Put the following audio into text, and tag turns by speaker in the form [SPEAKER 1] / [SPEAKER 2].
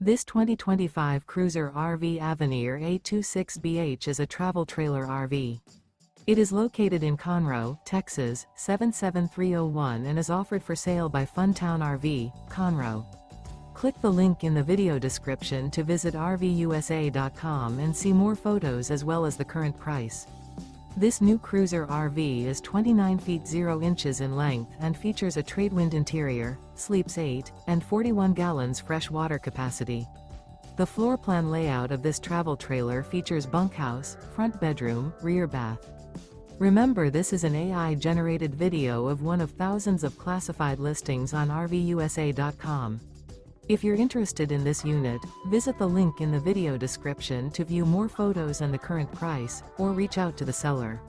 [SPEAKER 1] This 2025 Cruiser RV Avenir A-26BH is a travel trailer RV. It is located in Conroe, Texas, 77301 and is offered for sale by Funtown RV, Conroe. Click the link in the video description to visit RVUSA.com and see more photos as well as the current price. This new Cruiser RV is 29 feet 0 inches in length and features a TRADEWIND interior, sleeps 8, and 41 gallons fresh water capacity. The floor plan layout of this travel trailer features bunkhouse, front bedroom, rear bath. Remember, this is an AI-generated video of one of thousands of classified listings on RVUSA.com. If you're interested in this unit, visit the link in the video description to view more photos and the current price, or reach out to the seller.